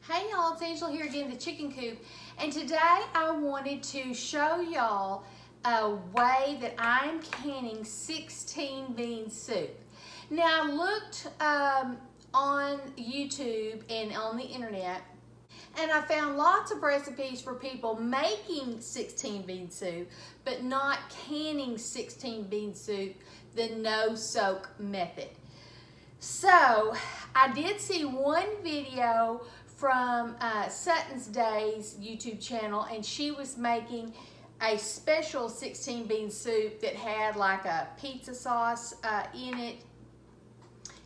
Hey y'all, it's Angela here again, the Chicken Coop, and today I wanted to show y'all a way that I'm canning 16 bean soup. Now I looked on YouTube and on the internet, and I found lots of recipes for people making 16 bean soup, but not canning 16 bean soup, the no soak method. So I did see one video from Sutton's Days YouTube channel, and she was making a special 16 bean soup that had like a pizza sauce in it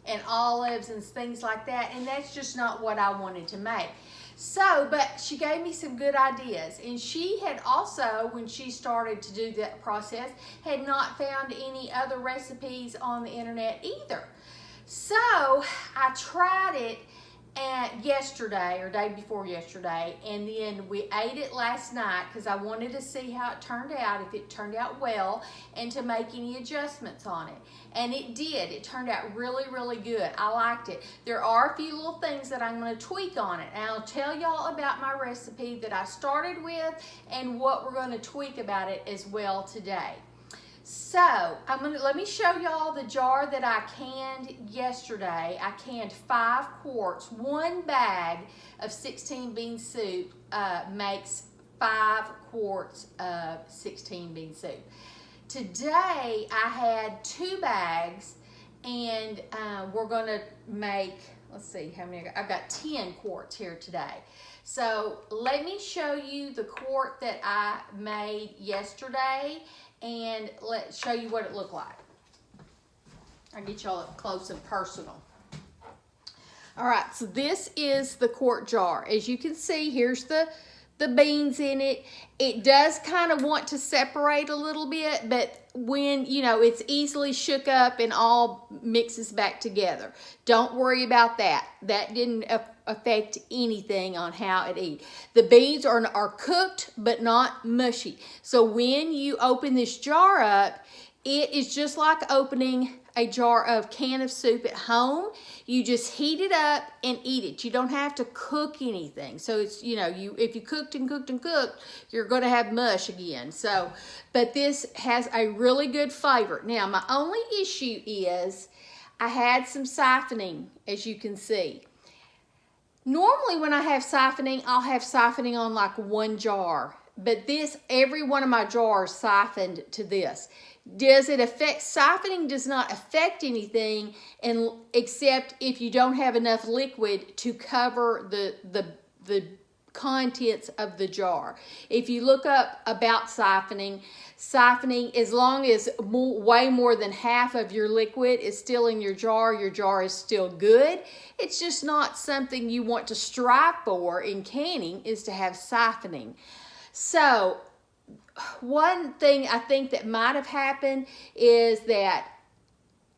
and olives and things like that, and that's just not what I wanted to make. So, but she gave me some good ideas, and she had also, when she started to do that process, had not found any other recipes on the internet either. So I tried it yesterday or day before yesterday, and then we ate it last night because I wanted to see how it turned out, if it turned out well, and to make any adjustments on it. And it did. It turned out really, really good. I liked it. There are a few little things that I'm going to tweak on it, and I'll tell y'all about my recipe that I started with and what we're going to tweak about it as well today. So let me show y'all the jar that I canned yesterday. I canned 5 quarts. 1 bag of 16 bean soup makes 5 quarts of 16 bean soup. Today I had 2 bags, and we're gonna make, let's see how many, I've got 10 quarts here today. So let me show you the quart that I made yesterday, and let's show you what it looked like. I'll get y'all up close and personal. All right, so this is the quart jar. As you can see, here's the beans in it. It does kind of want to separate a little bit, but when, you know, it's easily shook up and all mixes back together. Don't worry about that. That didn't affect anything on how it eats. The beans are cooked, but not mushy. So when you open this jar up, it is just like opening a jar of can of soup at home. You just heat it up and eat it. You don't have to cook anything. So it's, you know, if you cooked and cooked and cooked, you're going to have mush again. So, but this has a really good flavor. Now, my only issue is I had some siphoning, as you can see. Normally when I have siphoning, I'll have siphoning on like 1 jar. But this, every one of my jars siphoned to this. Does it affect, siphoning does not affect anything except if you don't have enough liquid to cover the contents of the jar. If you look up about siphoning, as long as way more than half of your liquid is still in your jar is still good. It's just not something you want to strive for in canning, is to have siphoning. So one thing I think that might have happened is that,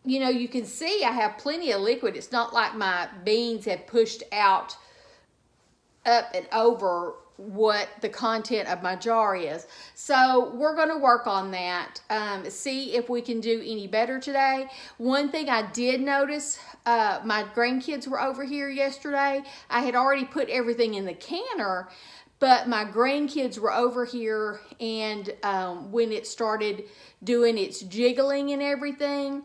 you know, you can see I have plenty of liquid. It's not like my beans have pushed out up and over what the content of my jar is. So we're going to work on that, see if we can do any better today. One thing I did notice, my grandkids were over here yesterday. I had already put everything in the canner, but my grandkids were over here, and when it started doing its jiggling and everything,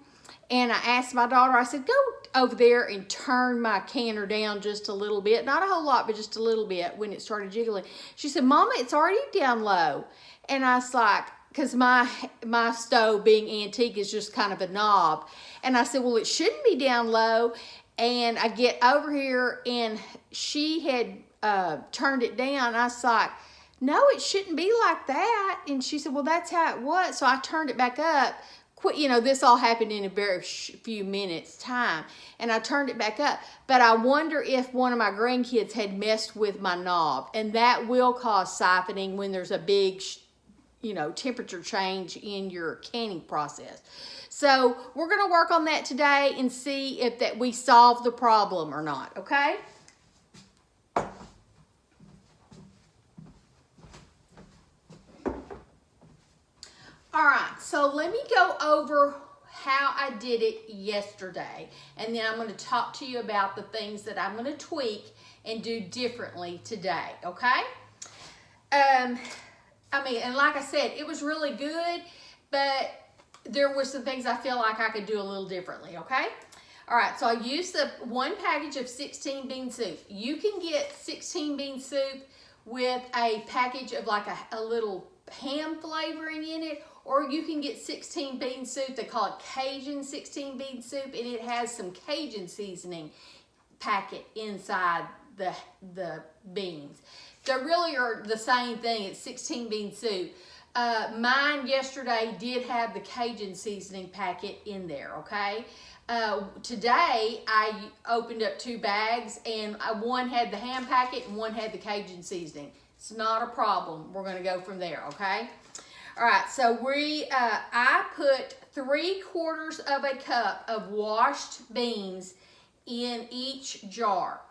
and I asked my daughter, I said, go over there and turn my canner down just a little bit. Not a whole lot, but just a little bit when it started jiggling. She said, Mama, it's already down low. And I was like, because my stove, being antique, is just kind of a knob. And I said, well, it shouldn't be down low. And I get over here, and she had turned it down. I was like, no, it shouldn't be like that. And she said, well, that's how it was. So I turned it back up. You know, this all happened in a very few minutes time, and I turned it back up. But I wonder if one of my grandkids had messed with my knob, and that will cause siphoning when there's a big, you know, temperature change in your canning process. So we're going to work on that today and see if that we solve the problem or not, okay? All right, so let me go over how I did it yesterday. And then I'm going to talk to you about the things that I'm going to tweak and do differently today, okay? And like I said, it was really good, but there were some things I feel like I could do a little differently, okay? All right, so I used the one package of 16 bean soup. You can get 16 bean soup with a package of like a little ham flavoring in it, or you can get 16 bean soup. They call it Cajun 16 bean soup, and it has some Cajun seasoning packet inside the beans. They really are the same thing. It's 16 bean soup. Mine yesterday did have the Cajun seasoning packet in there, okay? Today, I opened up 2 bags, and one had the ham packet and one had the Cajun seasoning. It's not a problem. We're going to go from there, okay? All right, so I put 3/4 of a cup of washed beans in each jar.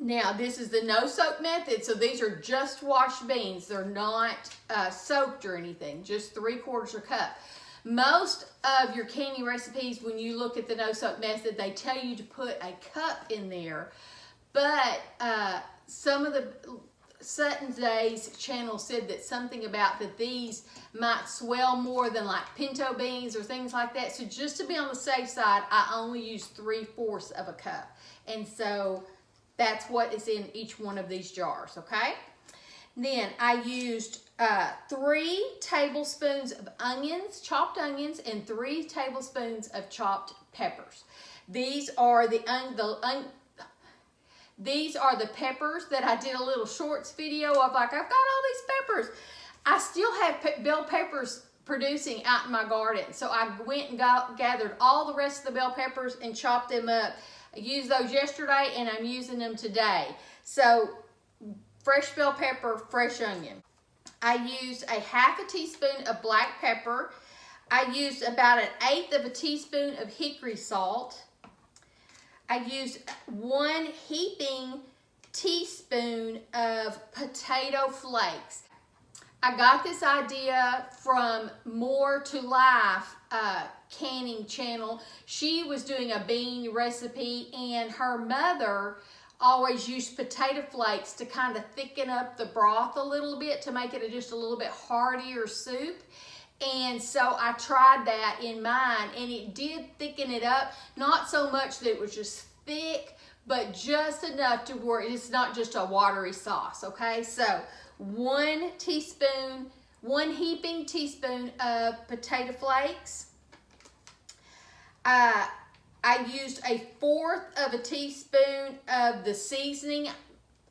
Now, this is the no-soak method, so these are just washed beans. They're not soaked or anything, just 3/4 a cup. Most of your canning recipes, when you look at the no-soak method, they tell you to put a cup in there, but some of the Sutton Days channel said that something about that these might swell more than like pinto beans or things like that. So just to be on the safe side, I only use 3/4 of a cup. And so that's what is in each one of these jars, okay? Then I used 3 tablespoons of onions, chopped onions, and 3 tablespoons of chopped peppers. These are the peppers that I did a little shorts video of, like, I've got all these peppers. I still have bell peppers producing out in my garden. So I went and gathered all the rest of the bell peppers and chopped them up. I used those yesterday and I'm using them today. So fresh bell pepper, fresh onion. I used a 1/2 teaspoon of black pepper. I used about 1/8 teaspoon of hickory salt. I used 1 heaping teaspoon of potato flakes. I got this idea from More to Life canning channel. She was doing a bean recipe, and her mother always used potato flakes to kind of thicken up the broth a little bit to make it just a little bit heartier soup. And so I tried that in mine, and it did thicken it up. Not so much that it was just thick, but just enough to where it's not just a watery sauce, okay? So 1 heaping teaspoon of potato flakes. I used 1/4 teaspoon of the seasoning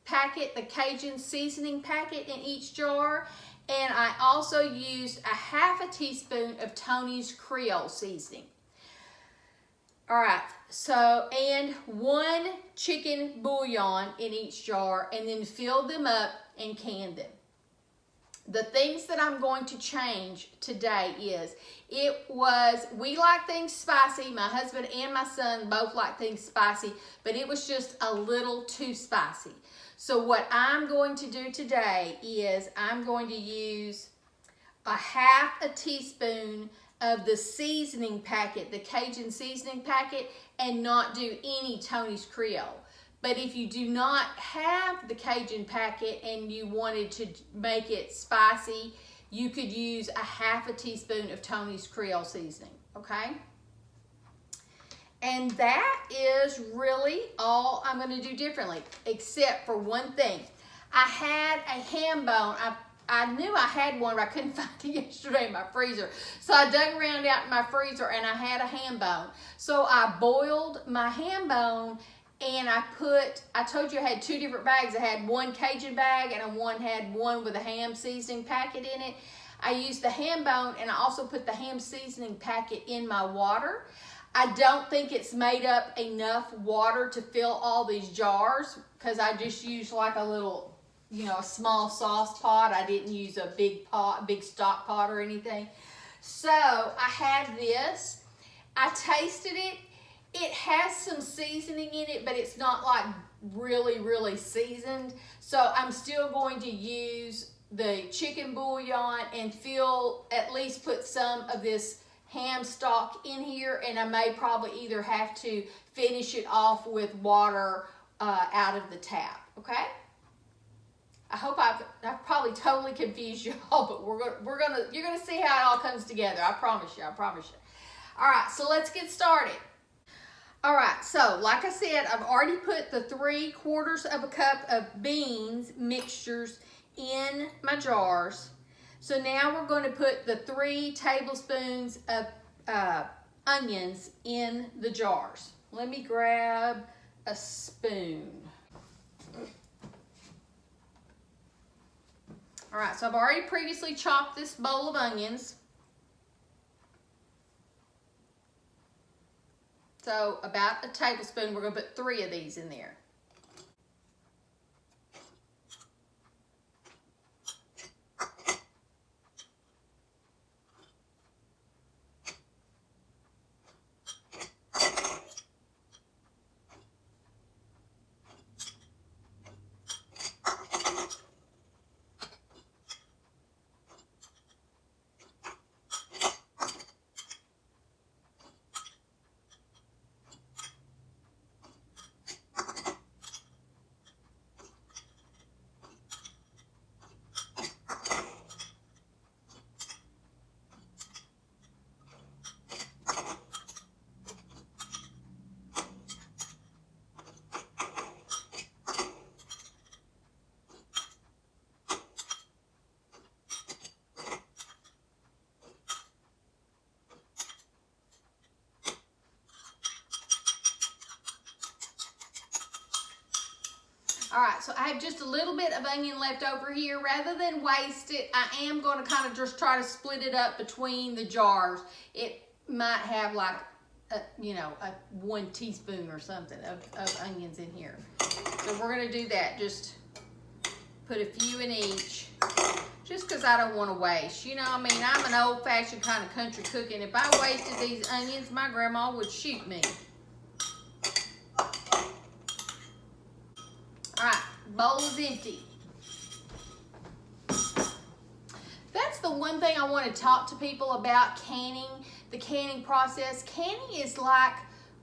packet, the Cajun seasoning packet in each jar. And I also used 1/2 teaspoon of Tony's Creole seasoning. All right, so, and 1 chicken bouillon in each jar, and then filled them up and canned them. The things that I'm going to change today is, we like things spicy. My husband and my son both like things spicy, but it was just a little too spicy. So what I'm going to do today is I'm going to use 1/2 teaspoon of the seasoning packet, the Cajun seasoning packet, and not do any Tony's Creole. But if you do not have the Cajun packet and you wanted to make it spicy, you could use 1/2 teaspoon of Tony's Creole seasoning, okay? And that is really all I'm going to do differently, except for one thing. I had a ham bone. I knew I had one, but I couldn't find it yesterday in my freezer. So I dug around out in my freezer, and I had a ham bone. So I boiled my ham bone, and I told you I had 2 different bags. I had 1 Cajun bag, and had one with a ham seasoning packet in it. I used the ham bone, and I also put the ham seasoning packet in my water. I don't think it's made up enough water to fill all these jars, because I just used like a little, a small sauce pot. I didn't use a big stock pot or anything. So I have this. I tasted it. It has some seasoning in it, but it's not like really, really seasoned. So I'm still going to use the chicken bouillon and at least put some of this ham stock in here, and I may probably either have to finish it off with water out of the tap, okay? I hope I've probably totally confused y'all, but you're gonna see how it all comes together. I promise you. All right, so let's get started. All right, so like I said, I've already put the 3/4 of a cup of beans mixtures in my jars. So now we're going to put the 3 tablespoons of onions in the jars. Let me grab a spoon. All right, so I've already previously chopped this bowl of onions. So about a tablespoon, we're going to put 3 of these in there. All right, so I have just a little bit of onion left over here. Rather than waste it, I am going to kind of just try to split it up between the jars. It might have like, a 1 teaspoon or something of onions in here. So we're going to do that. Just put a few in each, just because I don't want to waste. You know, I mean, I'm an old-fashioned kind of country cook, and if I wasted these onions, my grandma would shoot me. All right, bowl is empty. That's the one thing I want to talk to people about canning, the canning process. Canning is like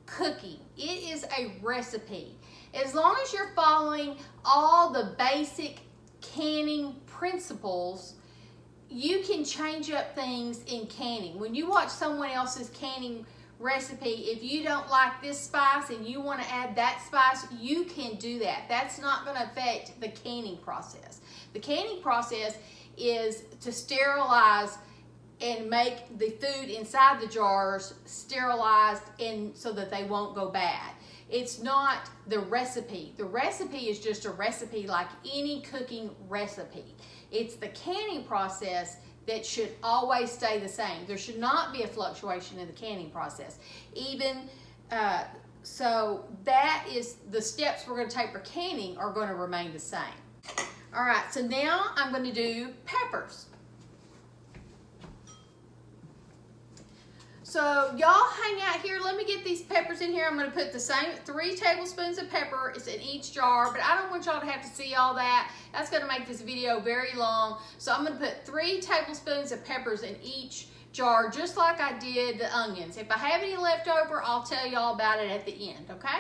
cooking. It is a recipe. As long as you're following all the basic canning principles, you can change up things in canning. When you watch someone else's canning recipe, if you don't like this spice and you want to add that spice, you can do that. That's not going to affect the canning process. The canning process is to sterilize and make the food inside the jars sterilized and so that they won't go bad. It's not the recipe. The recipe is just a recipe like any cooking recipe. It's the canning process that should always stay the same. There should not be a fluctuation in the canning process. So that is the steps we're going to take for canning are going to remain the same. All right, so now I'm going to do peppers. So y'all hang out here. Let me get these peppers in here. I'm going to put the same 3 tablespoons of pepper. It's in each jar, but I don't want y'all to have to see all that. That's going to make this video very long. So I'm going to put 3 tablespoons of peppers in each jar, just like I did the onions. If I have any left over, I'll tell y'all about it at the end, okay?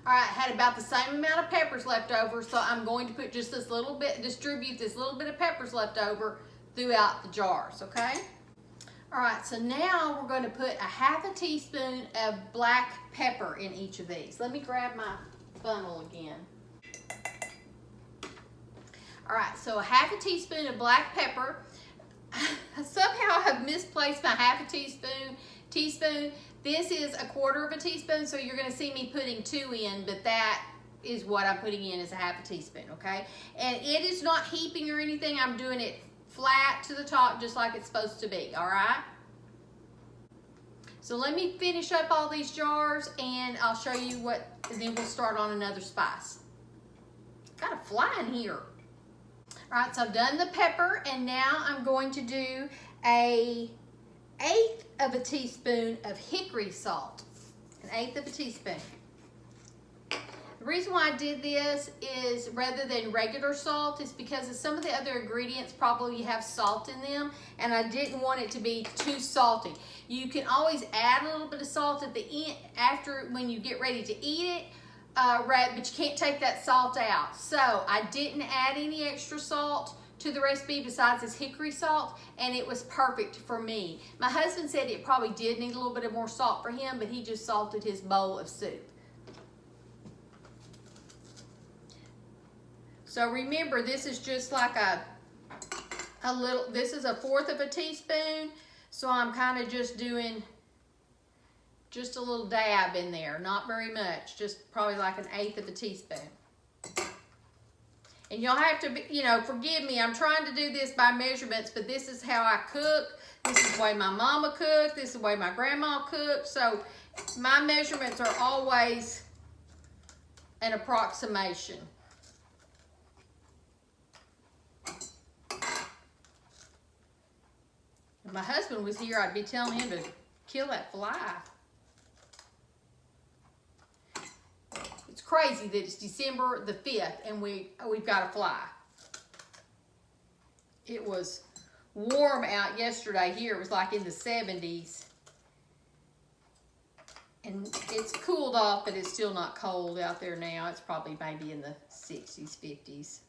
All right, I had about the same amount of peppers left over, so I'm going to put just this little bit, distribute this little bit of peppers left over throughout the jars, okay? All right, so now we're going to put a 1/2 teaspoon of black pepper in each of these. Let me grab my funnel again. All right, so a 1/2 teaspoon of black pepper. Somehow I've misplaced my 1/2 teaspoon. This is a 1/4 teaspoon, so you're going to see me putting 2 in, but that is what I'm putting in is a 1/2 teaspoon, okay? And it is not heaping or anything. I'm doing it flat to the top just like it's supposed to be, all right? So let me finish up all these jars and I'll show you what, and then we'll start on another spice. Got a fly in here. All right, so I've done the pepper and now I'm going to do a 1/8 teaspoon of hickory salt. An 1/8 teaspoon. The reason why I did this is rather than regular salt is because of some of the other ingredients probably have salt in them, and I didn't want it to be too salty. You can always add a little bit of salt at the end after when you get ready to eat it, but you can't take that salt out. So I didn't add any extra salt to the recipe besides this hickory salt, and it was perfect for me. My husband said it probably did need a little bit of more salt for him, but he just salted his bowl of soup. So remember, this is just like a little, this is 1/4 of a teaspoon. So I'm kind of just doing just a little dab in there, not very much, just probably like 1/8 of a teaspoon. And y'all have to, you know, forgive me, I'm trying to do this by measurements, but this is how I cook. This is the way my mama cooked. This is the way my grandma cooked. So my measurements are always an approximation. If my husband was here, I'd be telling him to kill that fly. It's crazy that it's December the 5th and we've got a fly. It was warm out yesterday here. It was like in the 70s. And it's cooled off, but it's still not cold out there now. It's probably maybe in the 60s, 50s.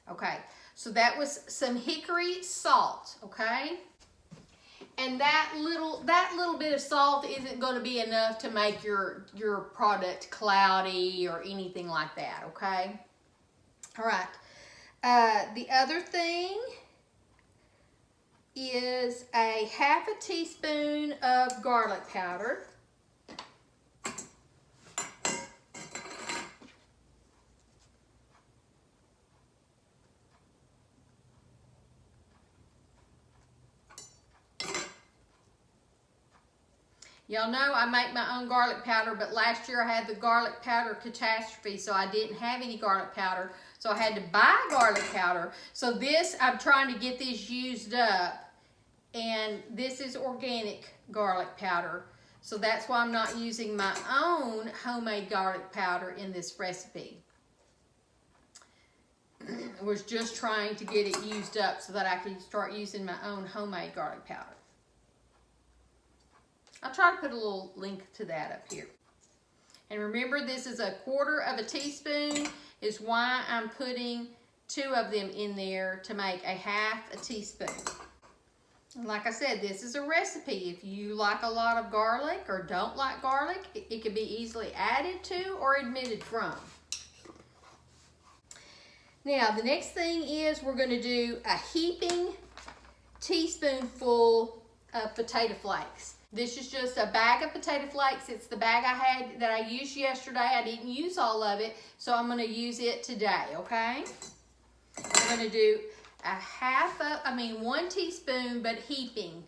Okay, so that was some hickory salt, okay? And that little bit of salt isn't going to be enough to make your product cloudy or anything like that, okay? All right. The other thing is a 1/2 teaspoon of garlic powder. Y'all know I make my own garlic powder, but last year I had the garlic powder catastrophe, so I didn't have any garlic powder. So I had to buy garlic powder. So this, I'm trying to get this used up, and this is organic garlic powder. So that's why I'm not using my own homemade garlic powder in this recipe. I was just trying to get it used up so that I could start using my own homemade garlic powder. I'll try to put a little link to that up here. And remember, this is 1/4 of a teaspoon, is why I'm putting 2 of them in there to make a 1/2 teaspoon. And like I said, this is a recipe. If you like a lot of garlic or don't like garlic, it can be easily added to or omitted from. Now, the next thing is we're going to do a heaping teaspoonful of potato flakes. This is just a bag of potato flakes. It's the bag I had that I used yesterday. I didn't use all of it, so I'm going to use it today, okay? I'm going to do 1 teaspoon, but heaping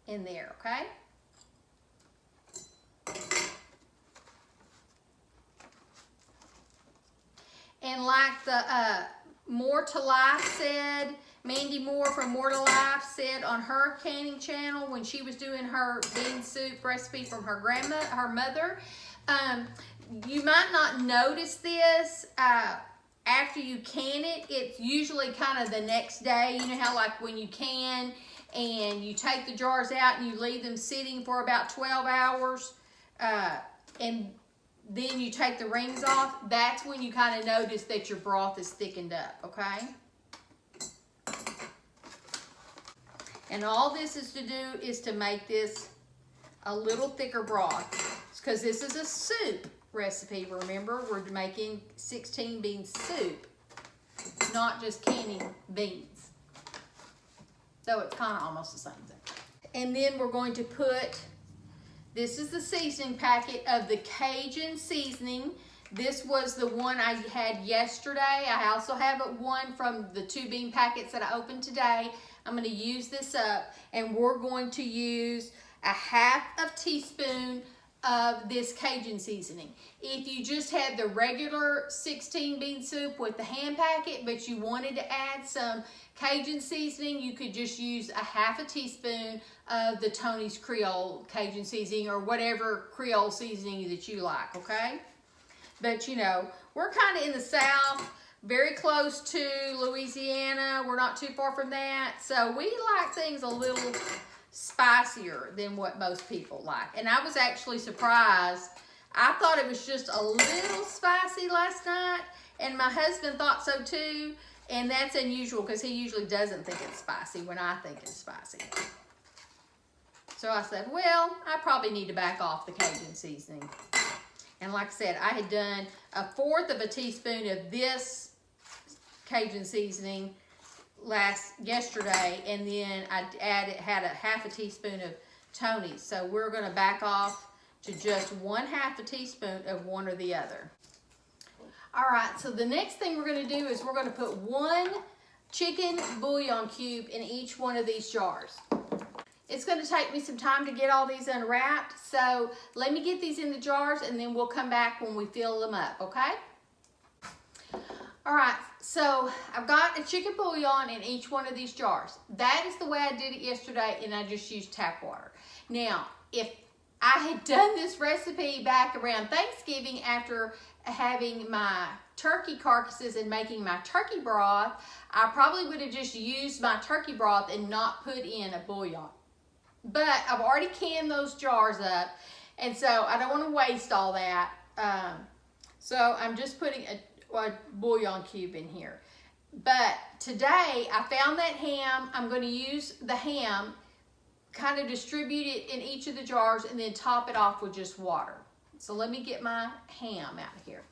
in there, okay? And like the More to Life said, Mandy Moore from More to Life said on her canning channel when she was doing her bean soup recipe from her mother, you might not notice this after you can it. It's usually kind of the next day. You know how like when you can and you take the jars out and you leave them sitting for about 12 hours and then you take the rings off, that's when you kind of notice that your broth is thickened up, okay? And all this is to do is to make this a little thicker broth. Because this is a soup recipe, remember? We're making 16 bean soup, not just canning beans. So it's kind of almost the same thing. And then we're going to put, this is the seasoning packet of the Cajun Seasoning. This was the one I had yesterday. I also have one from the 2 bean packets that I opened today. I'm going to use this up, and we're going to use a 1/2 teaspoon of this Cajun seasoning. If you just had the regular 16 bean soup with the hand packet, but you wanted to add some Cajun seasoning, you could just use a half a teaspoon of the Tony's Creole Cajun seasoning or whatever Creole seasoning that you like, okay? But you know, we're kind of in the South, very close to Louisiana. We're not too far from that. So we like things a little spicier than what most people like. And I was actually surprised. I thought it was just a little spicy last night, and my husband thought so too. And that's unusual because he usually doesn't think it's spicy when I think it's spicy. So I said, well, I probably need to back off the Cajun seasoning. And like I said, I had done 1/4 of a teaspoon of this Cajun seasoning yesterday, and then I had a half a teaspoon of Tony's. So we're going to back off to just 1/2 a teaspoon of one or the other. All right, so the next thing we're going to do is we're going to put 1 chicken bouillon cube in each one of these jars. It's going to take me some time to get all these unwrapped, so let me get these in the jars and then we'll come back when we fill them up, okay? All right, so I've got a chicken bouillon in each one of these jars. That is the way I did it yesterday, and I just used tap water. Now, if I had done this recipe back around Thanksgiving after having my turkey carcasses and making my turkey broth, I probably would have just used my turkey broth and not put in a bouillon. But I've already canned those jars up, and so I don't want to waste all that. So I'm just putting a bouillon cube in here. But today I found that ham. I'm going to use the ham, kind of distribute it in each of the jars, and then top it off with just water. So let me get my ham out of here.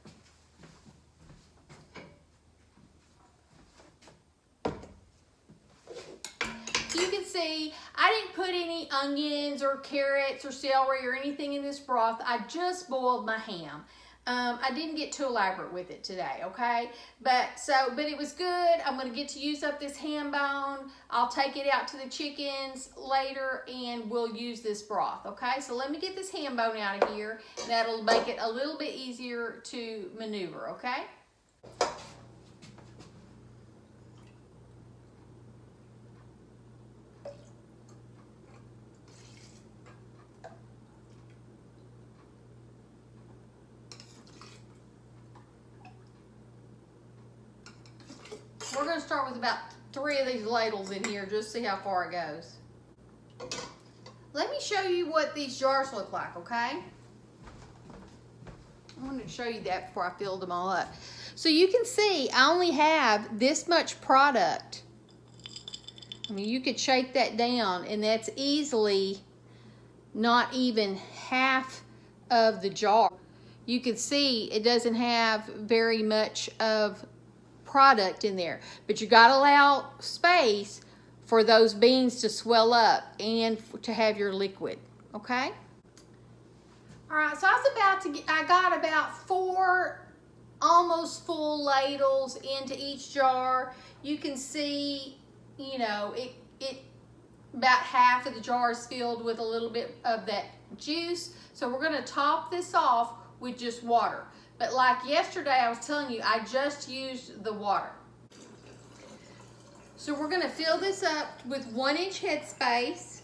You can see I didn't put any onions or carrots or celery or anything in this broth. I just boiled my ham. I didn't get too elaborate with it today, okay? But it was good. I'm going to get to use up this ham bone. I'll take it out to the chickens later and we'll use this broth, okay? So let me get this ham bone out of here. That'll make it a little bit easier to maneuver, okay? We're going to start with about 3 of these ladles in here, just see how far it goes. Let me show you what these jars look like, okay? I wanted to show you that before I filled them all up. So you can see I only have this much product. I mean, you could shake that down, and that's easily not even half of the jar. You can see it doesn't have very much of product in there, but you got to allow space for those beans to swell up and to have your liquid, okay? All right, so I got about 4 almost full ladles into each jar. You can see, you know, it about half of the jar is filled with a little bit of that juice. So we're going to top this off with just water. But like yesterday, I was telling you, I just used the water. So we're going to fill this up with 1-inch headspace.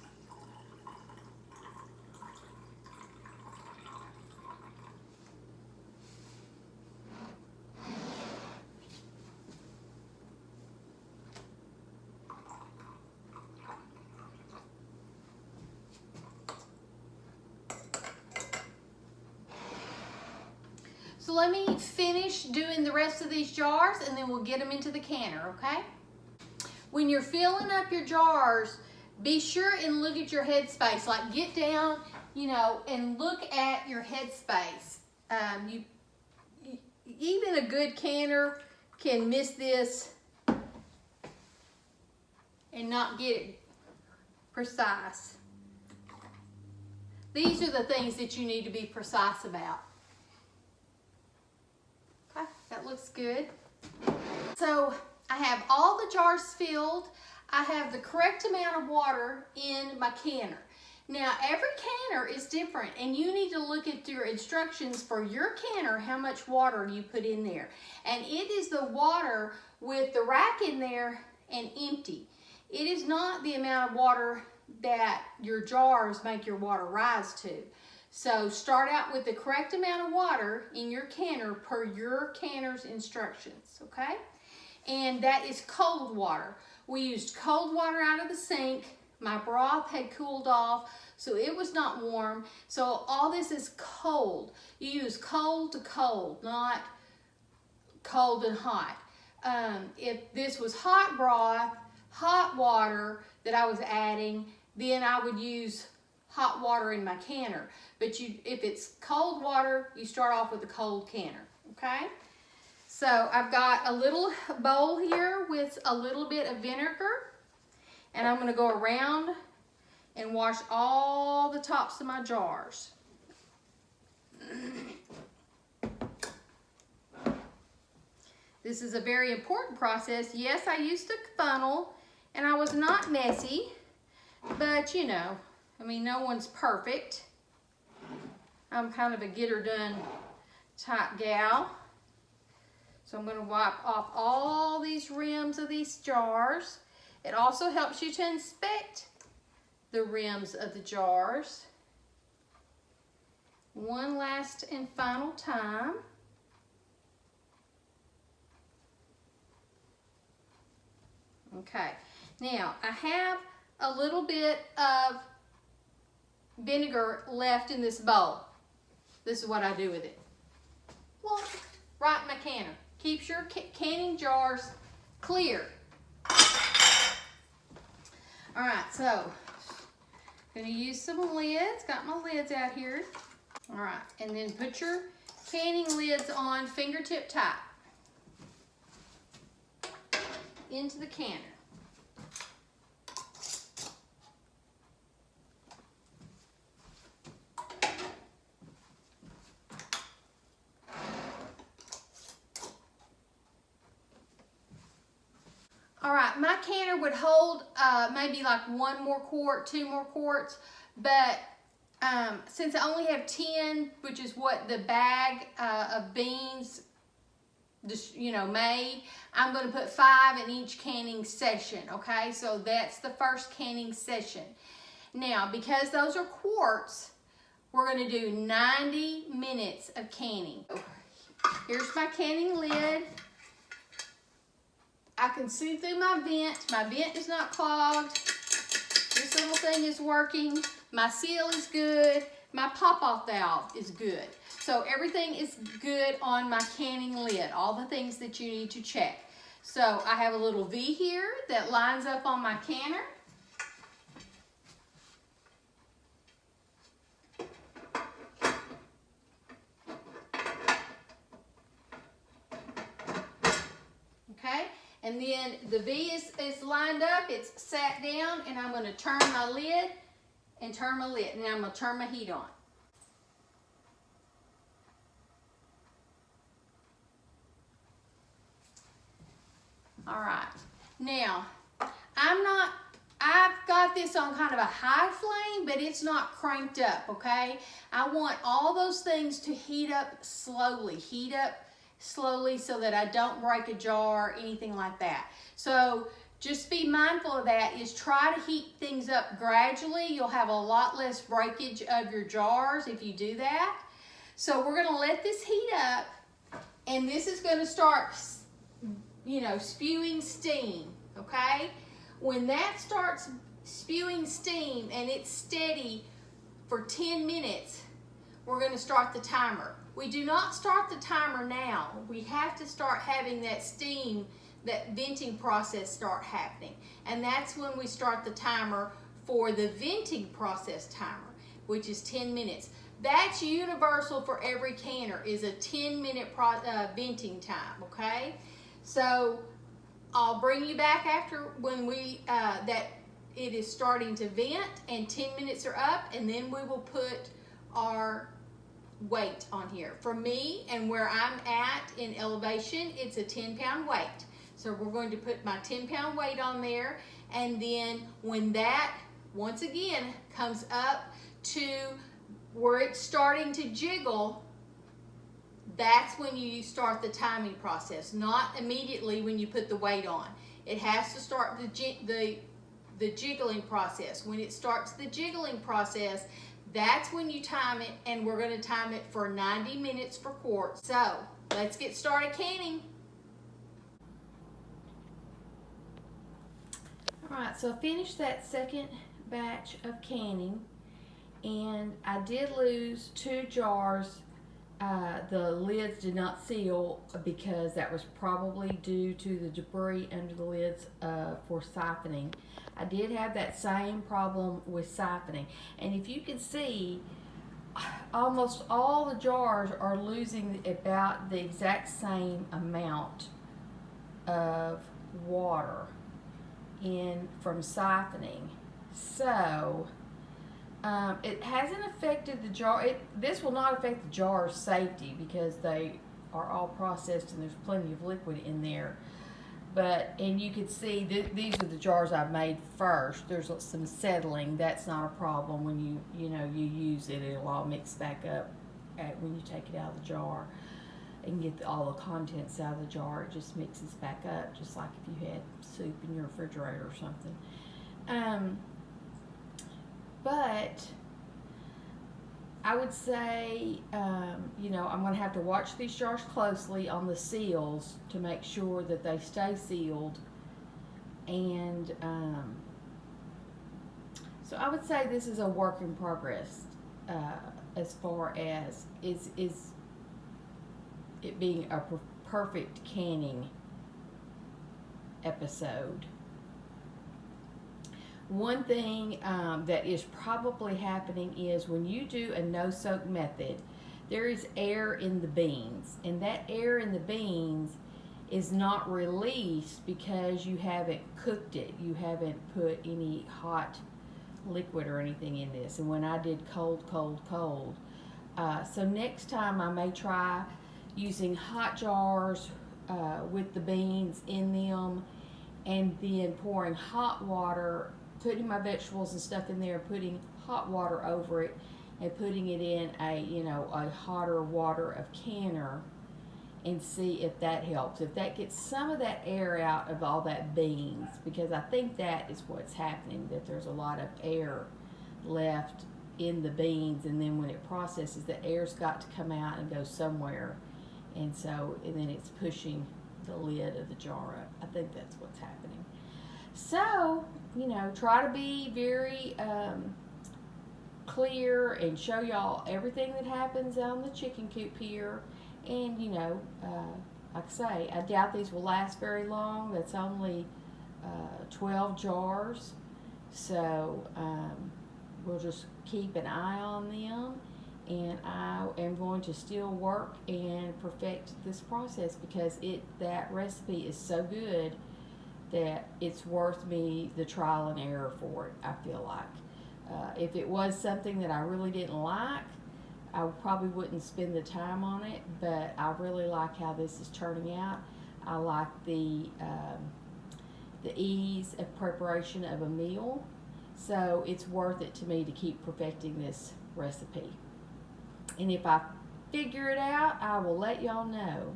So let me finish doing the rest of these jars and then we'll get them into the canner, okay? When you're filling up your jars, be sure and look at your headspace. Like get down, you know, and look at your headspace. Even a good canner can miss this and not get it precise. These are the things that you need to be precise about. Okay, that looks good. So I have all the jars filled. I have the correct amount of water in my canner. Now, every canner is different, and you need to look at your instructions for your canner, how much water you put in there. And it is the water with the rack in there and empty. It is not the amount of water that your jars make your water rise to. So start out with the correct amount of water in your canner per your canner's instructions, okay? And that is cold water. We used cold water out of the sink. My broth had cooled off, so it was not warm. So all this is cold. You use cold to cold, not cold and hot. If this was hot broth, hot water that I was adding, then I would use hot water in my canner. But if it's cold water, you start off with a cold canner, okay? So I've got a little bowl here with a little bit of vinegar, and I'm gonna go around and wash all the tops of my jars. This is a very important process. Yes, I used a funnel and I was not messy, but you know, I mean, no one's perfect. I'm kind of a get her done type gal. So I'm going to wipe off all these rims of these jars. It also helps you to inspect the rims of the jars. One last and final time. Okay, now I have a little bit of vinegar left in this bowl. This is what I do with it. Well, right in my canner. Keeps your canning jars clear. All right, so gonna use some lids. Got my lids out here. All right, and then put your canning lids on fingertip tight into the canner. All right, my canner would hold maybe like 1 more quart, 2 more quarts, but since I only have 10, which is what the bag of beans made, I'm going to put 5 in each canning session, okay? So that's the first canning session. Now, because those are quarts, we're going to do 90 minutes of canning. Here's my canning lid. I can see through my vent. My vent is not clogged. This little thing is working. My seal is good. My pop-off valve is good. So everything is good on my canning lid, all the things that you need to check. So I have a little V here that lines up on my canner. Okay, and then the V is lined up, it's sat down, and I'm going to turn my lid and turn my lid, and I'm going to turn my heat on. All right, now I've got this on kind of a high flame, but it's not cranked up, okay? I want all those things to heat up slowly so that I don't break a jar or anything like that. So just be mindful of that, is try to heat things up gradually. You'll have a lot less breakage of your jars if you do that. So we're gonna let this heat up, and this is gonna start, spewing steam, okay? When that starts spewing steam and it's steady for 10 minutes, we're gonna start the timer. We do not start the timer now. We have to start having that steam, that venting process start happening. And that's when we start the timer for the venting process timer, which is 10 minutes. That's universal for every canner, is a 10-minute venting time, okay? So I'll bring you back after when that it is starting to vent and 10 minutes are up, and then we will put our weight on here. For me and where I'm at in elevation, it's a 10-pound weight. So we're going to put my 10-pound weight on there, and then when that once again comes up to where it's starting to jiggle, that's when you start the timing process, not immediately when you put the weight on. It has to start the jiggling process. When it starts the jiggling process, that's when you time it, and we're going to time it for 90 minutes for quarts. So let's get started canning. All right, so I finished that second batch of canning, and I did lose 2 jars. The lids did not seal because that was probably due to the debris under the lids for siphoning. I did have that same problem with siphoning, and if you can see, almost all the jars are losing about the exact same amount of water from siphoning. So it hasn't affected the jar. This will not affect the jar's safety because they are all processed and there's plenty of liquid in there. And you can see these are the jars I've made first. There's some settling. That's not a problem when you use it. It'll all mix back up when you take it out of the jar and get all the contents out of the jar. It just mixes back up, just like if you had soup in your refrigerator or something. But I would say, I'm going to have to watch these jars closely on the seals to make sure that they stay sealed. And so I would say this is a work in progress as far as is it being a perfect canning episode. One thing that is probably happening is when you do a no-soak method, there is air in the beans, and that air in the beans is not released because you haven't cooked it. You haven't put any hot liquid or anything in this. And when I did cold, so next time I may try using hot jars with the beans in them, and then pouring hot water, putting my vegetables and stuff in there, putting hot water over it, and putting it in a hotter water of canner, and see if that helps. If that gets some of that air out of all that beans, because I think that is what's happening, that there's a lot of air left in the beans, and then when it processes, the air's got to come out and go somewhere, and then it's pushing the lid of the jar up. I think that's what's happening. So, try to be very clear and show y'all everything that happens on the chicken coop here. And, like I say, I doubt these will last very long. That's only 12 jars. So, we'll just keep an eye on them. And I am going to still work and perfect this process because that recipe is so good that it's worth me the trial and error for it, I feel like. If it was something that I really didn't like, I probably wouldn't spend the time on it, but I really like how this is turning out. I like the ease of preparation of a meal, so it's worth it to me to keep perfecting this recipe. And if I figure it out, I will let y'all know.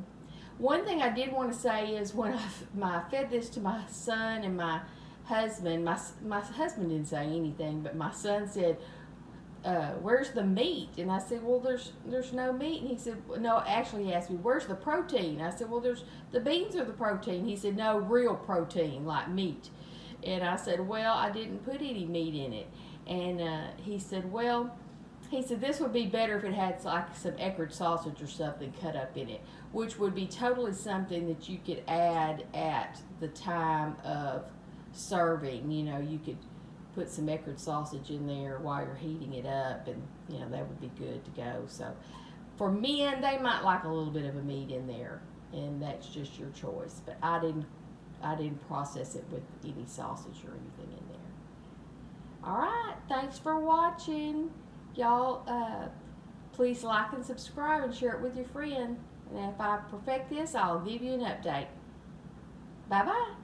One thing I did want to say is when I fed this to my son and my husband, my husband didn't say anything, but my son said, where's the meat? And I said, well, there's no meat. And he said, no, actually he asked me, where's the protein? I said, well, the beans are the protein. He said, no, real protein, like meat. And I said, well, I didn't put any meat in it. And he said, this would be better if it had like some Eckrich sausage or something cut up in it, which would be totally something that you could add at the time of serving. You could put some Eckrich sausage in there while you're heating it up, and that would be good to go. So for men, they might like a little bit of a meat in there, and that's just your choice. But I didn't process it with any sausage or anything in there. All right, thanks for watching. Y'all, please like and subscribe and share it with your friend. And if I perfect this, I'll give you an update. Bye-bye.